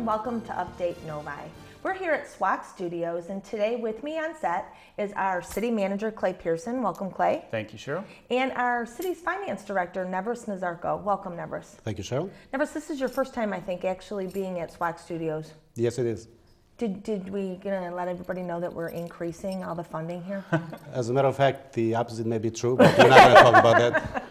welcome to Update Novi. We're here at SWAC Studios, and today with me on set is our City Manager, Clay Pearson. Welcome, Clay. Thank you, Sheryl. And our City's Finance Director, Nevrus Nazarko. Welcome, Nevrus. Thank you, Sheryl. Nevrus, this is your first time, I think, actually being at SWAC Studios. Yes, it is. Did we let everybody know that we're increasing all the funding here? As a matter of fact, the opposite may be true, but we're not going to talk about that.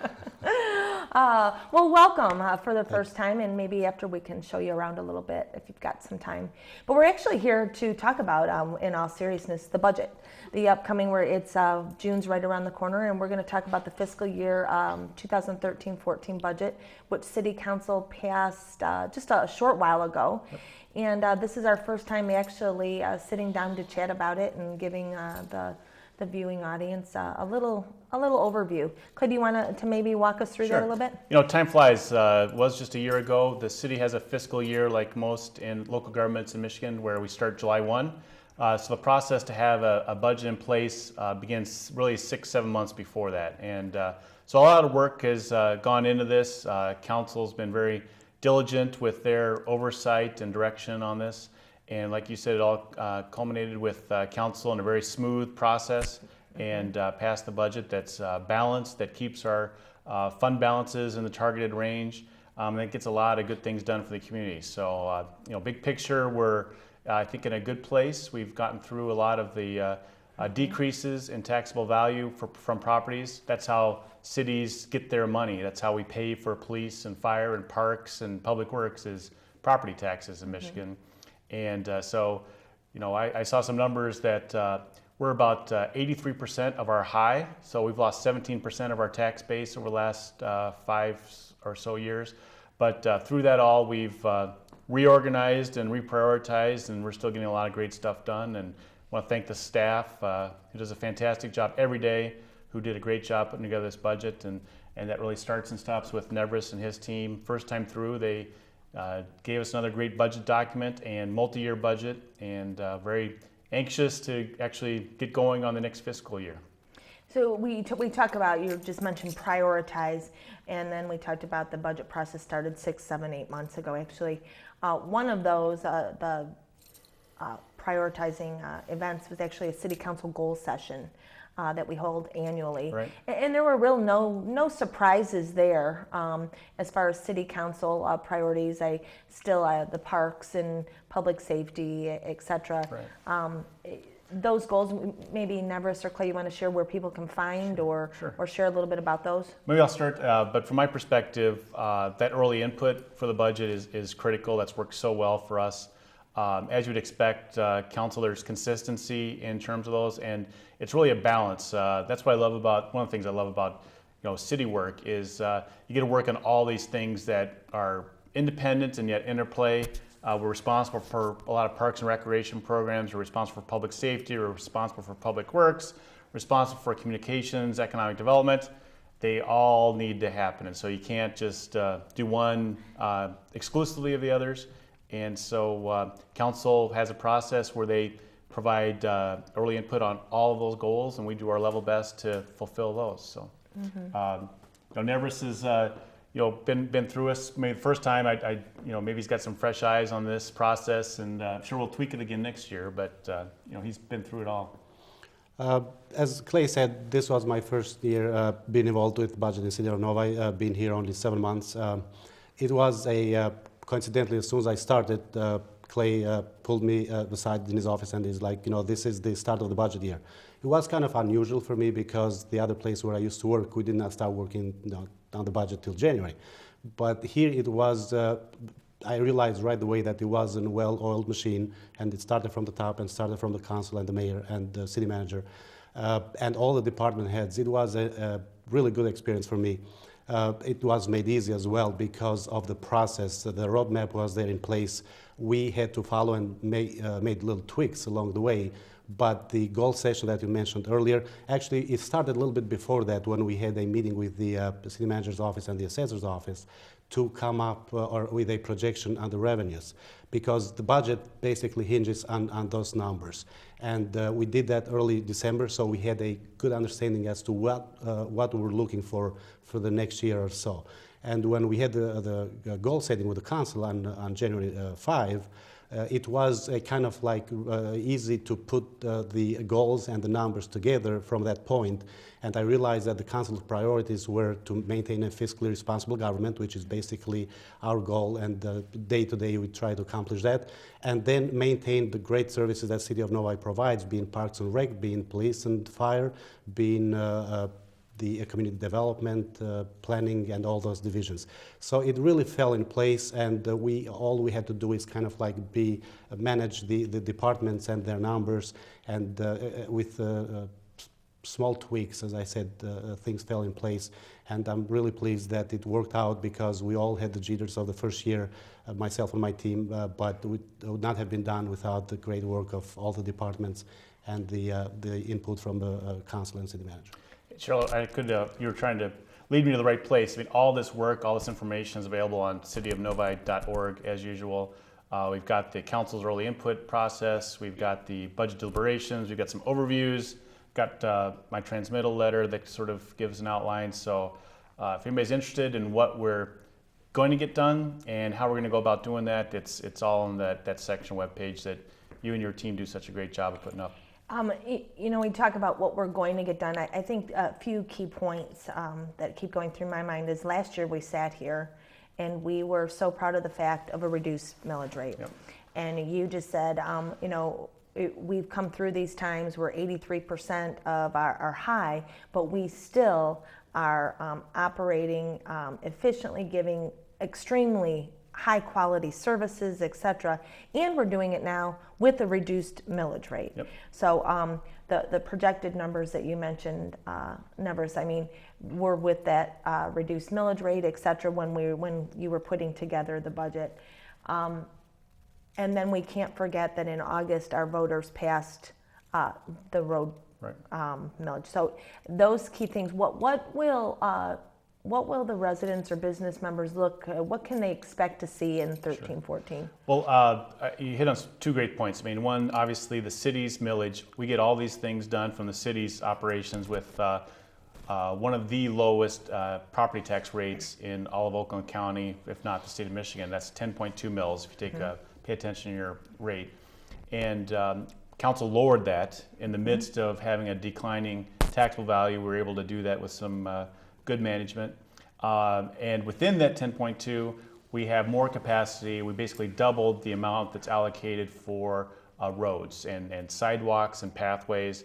Well, welcome for the first time, and maybe after we can show you around a little bit if you've got some time. But we're actually here to talk about, in all seriousness, the budget. The upcoming, where it's June's right around the corner, and we're going to talk about the fiscal year 2013-14 budget, which City Council passed just a short while ago. Yep. And this is our first time actually sitting down to chat about it and giving the viewing audience a little overview. Clay, do you want to maybe walk us through that a little bit? You know, time flies. It was just a year ago. The city has a fiscal year like most in local governments in Michigan, where we start July 1. So the process to have a budget in place begins really 6-7 months before that. And so a lot of work has gone into this. Council's been very diligent with their oversight and direction on this. And like you said, it all culminated with council in a very smooth process and passed the budget that's balanced, that keeps our fund balances in the targeted range, and that gets a lot of good things done for the community. So, big picture, we're, I think, in a good place. We've gotten through a lot of the decreases in taxable value from properties. That's how cities get their money. That's how we pay for police and fire and parks and public works, is property taxes in Michigan. And so, I saw some numbers that we're about 83% of our high. So we've lost 17% of our tax base over the last 5 or so years. But through that all, we've reorganized and reprioritized, and we're still getting a lot of great stuff done. And I want to thank the staff who does a fantastic job every day, who did a great job putting together this budget. And that really starts and stops with Nevrus and his team. First time through, they gave us another great budget document and multi-year budget, and very anxious to actually get going on the next fiscal year. So we talk about, you just mentioned prioritize, and then we talked about the budget process started 6, 7, 8 months ago. Actually, one of those, the prioritizing events, was actually a city council goal session that we hold annually. Right. And there were real no surprises there as far as city council priorities. The parks and public safety, et cetera. Right. Those goals, maybe Nevrus or Clay, you want to share where people can find or share a little bit about those? Maybe I'll start, but from my perspective, that early input for the budget is critical. That's worked so well for us. As you'd expect, council, there's consistency in terms of those, and it's really a balance. That's what I love about, one of the things I love about city work is you get to work on all these things that are independent and yet interplay. We're responsible for a lot of parks and recreation programs. We're responsible for public safety. We're responsible for public works. Responsible for communications, economic development. They all need to happen, and so you can't just do one exclusively of the others. And so council has a process where they provide early input on all of those goals, and we do our level best to fulfill those. So, Nevrus has been through us. Maybe the first time, maybe he's got some fresh eyes on this process, and I'm sure we'll tweak it again next year. But he's been through it all. As Clay said, this was my first year being involved with budget in the city of Novi. Been here only 7 months. It was coincidentally, as soon as I started, Clay pulled me aside in his office, and he's like, this is the start of the budget year. It was kind of unusual for me because the other place where I used to work, we did not start working on the budget till January. But here it was, I realized right away that it was a well-oiled machine, and it started from the top and started from the council and the mayor and the city manager and all the department heads. It was a really good experience for me. It was made easy as well because of the process. The roadmap was there in place. We had to follow and made little tweaks along the way. But the goal session that you mentioned earlier, actually it started a little bit before that, when we had a meeting with the city manager's office and the assessor's office to come up with a projection on the revenues, because the budget basically hinges on those numbers. And we did that early December, so we had a good understanding as to what we were looking for the next year or so. And when we had the goal setting with the council on January 5, it was a kind of like easy to put the goals and the numbers together from that point. And I realized that the council's priorities were to maintain a fiscally responsible government, which is basically our goal, and day to day we try to accomplish that. And then maintain the great services that City of Novi provides, being Parks and Rec, being police and fire, being the community development, planning, and all those divisions. So it really fell in place, and all we had to do is kind of like manage the departments and their numbers, and with small tweaks, as I said, things fell in place. And I'm really pleased that it worked out, because we all had the jitters of the first year, myself and my team, but it would not have been done without the great work of all the departments and the input from the council and city manager. Cheryl, you were trying to lead me to the right place. I mean, all this work, all this information is available on cityofnovi.org as usual. We've got the council's early input process. We've got the budget deliberations. We've got some overviews. Got my transmittal letter that sort of gives an outline. So if anybody's interested in what we're going to get done and how we're going to go about doing that, it's all on that section webpage that you and your team do such a great job of putting up. We talk about what we're going to get done. I think a few key points that keep going through my mind is last year we sat here and we were so proud of the fact of a reduced millage rate. Yep. And you just said, we've come through these times, we're 83% of our high, but we still are operating efficiently, giving extremely high quality services, etc. And we're doing it now with a reduced millage rate. Yep. So the projected numbers that you mentioned, Nevrus, I mean, we're with that reduced millage rate, etc. When you were putting together the budget. And then we can't forget that in August our voters passed the road millage. So those key things. What will the residents or business members what can they expect to see in 13-14? Well, you hit on two great points. I mean, one, obviously the city's millage. We get all these things done from the city's operations with one of the lowest property tax rates in all of Oakland County, if not the state of Michigan. That's 10.2 mils if you take pay attention to your rate. And council lowered that in the midst of having a declining taxable value. We were able to do that with some good management. And within that 10.2, we have more capacity. We basically doubled the amount that's allocated for roads and sidewalks and pathways.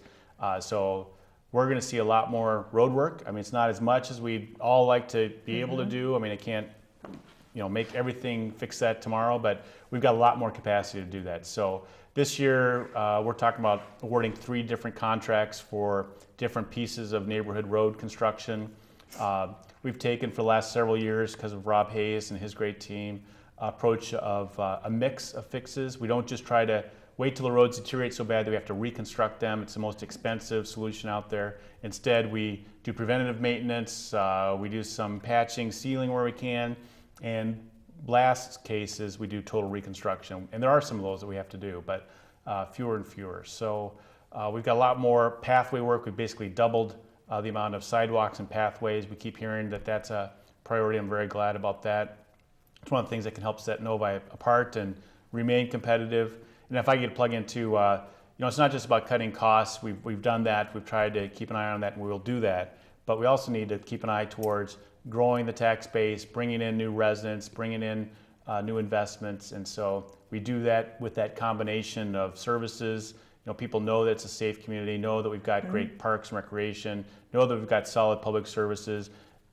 So we're going to see a lot more road work. I mean, it's not as much as we'd all like to be able to do. I mean, I can't make everything, fix that tomorrow, but we've got a lot more capacity to do that. So this year, we're talking about awarding 3 different contracts for different pieces of neighborhood road construction. We've taken for the last several years, because of Rob Hayes and his great team, approach of a mix of fixes. We don't just try to wait till the roads deteriorate so bad that we have to reconstruct them. It's the most expensive solution out there. Instead, we do preventative maintenance, we do some patching, sealing where we can, and last cases we do total reconstruction. And there are some of those that we have to do, but fewer and fewer. So we've got a lot more pathway work. We've basically doubled the amount of sidewalks and pathways. We keep hearing that that's a priority. I'm very glad about that. It's one of the things that can help set Novi apart and remain competitive. And if I get to plug into, it's not just about cutting costs. We've done that. We've tried to keep an eye on that, and we will do that. But we also need to keep an eye towards growing the tax base, bringing in new residents, bringing in new investments. And so we do that with that combination of services. People know that it's a safe community, know that we've got great parks and recreation, know that we've got solid public services.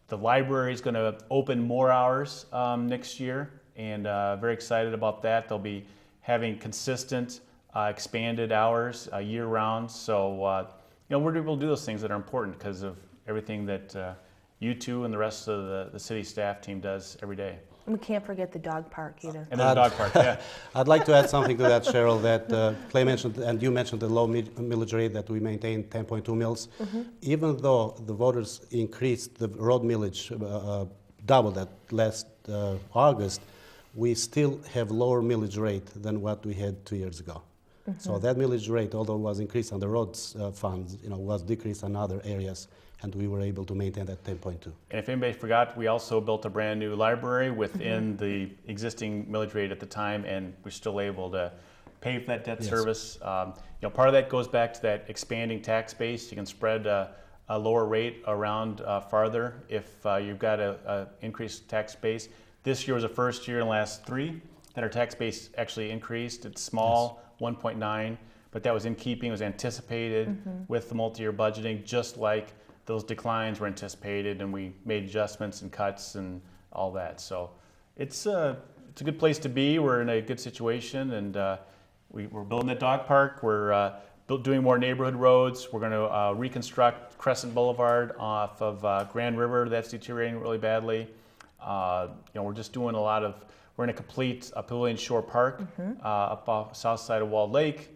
The library is going to open more hours next year, and very excited about that. They'll be having consistent, expanded hours year-round. So, we're able to do those things that are important because of everything that you two and the rest of the city staff team does every day. We can't forget the dog park either. And the dog park, yeah. I'd like to add something to that, Cheryl, that Clay mentioned, and you mentioned the low millage rate that we maintain, 10.2 mils. Even though the voters increased the road millage, doubled that last August, we still have lower millage rate than what we had 2 years ago. So that millage rate, although it was increased on the roads funds, was decreased on other areas, and we were able to maintain that 10.2. And if anybody forgot, we also built a brand new library within the existing millage rate at the time, and we're still able to pay for that debt service. Part of that goes back to that expanding tax base. You can spread a lower rate around farther if you've got a increased tax base. This year was the first year in the last 3 that our tax base actually increased. It's small, 1.9, but that was in keeping, it was anticipated with the multi-year budgeting, just like those declines were anticipated, and we made adjustments and cuts and all that. So it's a good place to be. We're in a good situation, and we're building that dog park. We're doing more neighborhood roads. We're going to reconstruct Crescent Boulevard off of Grand River. That's deteriorating really badly. We're just doing we're going to complete a Pavilion Shore Park up off south side of Walled Lake.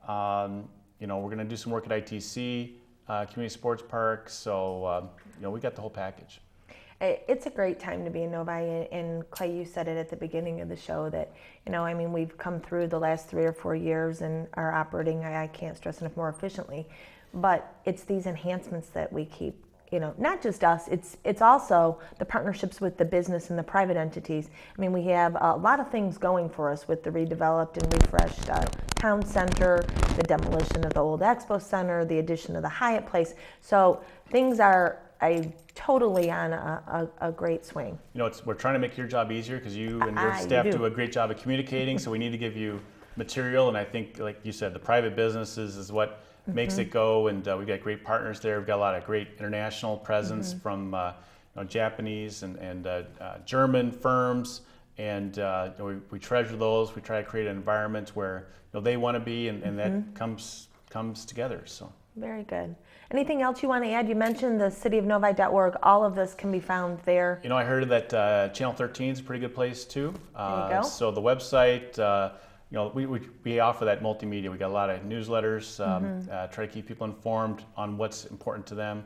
We're going to do some work at ITC, Community Sports Park. So, we got the whole package. It's a great time to be in Novi, and Clay, you said it at the beginning of the show that, we've come through the last 3 or 4 years and are operating, I can't stress enough, more efficiently. But it's these enhancements that we keep, not just us, it's also the partnerships with the business and the private entities. We have a lot of things going for us with the redeveloped and refreshed town center, the demolition of the old expo center, the addition of the Hyatt Place. So things are totally on a great swing. We're trying to make your job easier because you and your staff do a great job of communicating. So we need to give you material, and I think, like you said, the private businesses is what makes it go. And we've got great partners there. We've got a lot of great international presence from Japanese and German firms, and we treasure those. We try to create an environment where they want to be, and that comes together. So very good. Anything else you want to add? You mentioned the cityofnovi.org. All of this can be found there. I heard that Channel 13 is a pretty good place too. There you go. So the website, we offer that multimedia. We got a lot of newsletters, try to keep people informed on what's important to them.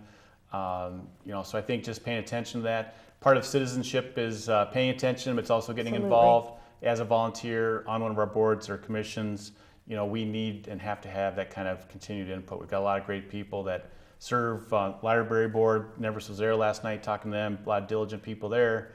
So I think just paying attention to that. Part of citizenship is paying attention, but it's also getting involved as a volunteer on one of our boards or commissions. We need and have to have that kind of continued input. We've got a lot of great people that serve library board. Nevrus was there last night talking to them. A lot of diligent people there.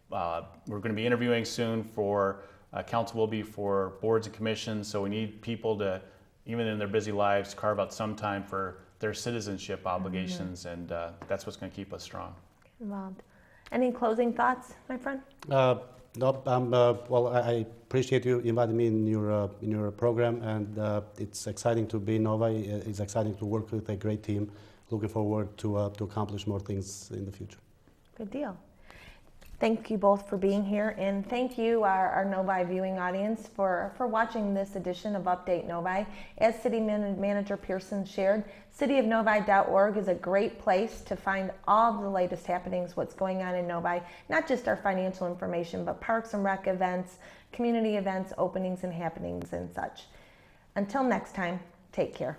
We're going to be interviewing soon for council will be for boards and commissions. So we need people to, even in their busy lives, carve out some time for their citizenship obligations, and that's what's going to keep us strong. Involved. Any closing thoughts, my friend? No, I appreciate you inviting me in your program, and it's exciting to be in Novi. It's exciting to work with a great team. Looking forward to accomplish more things in the future. Good deal. Thank you both for being here, and thank you, our Novi viewing audience, for watching this edition of Update Novi. As City Manager Pearson shared, cityofnovi.org is a great place to find all the latest happenings, what's going on in Novi, not just our financial information, but parks and rec events, community events, openings and happenings and such. Until next time, take care.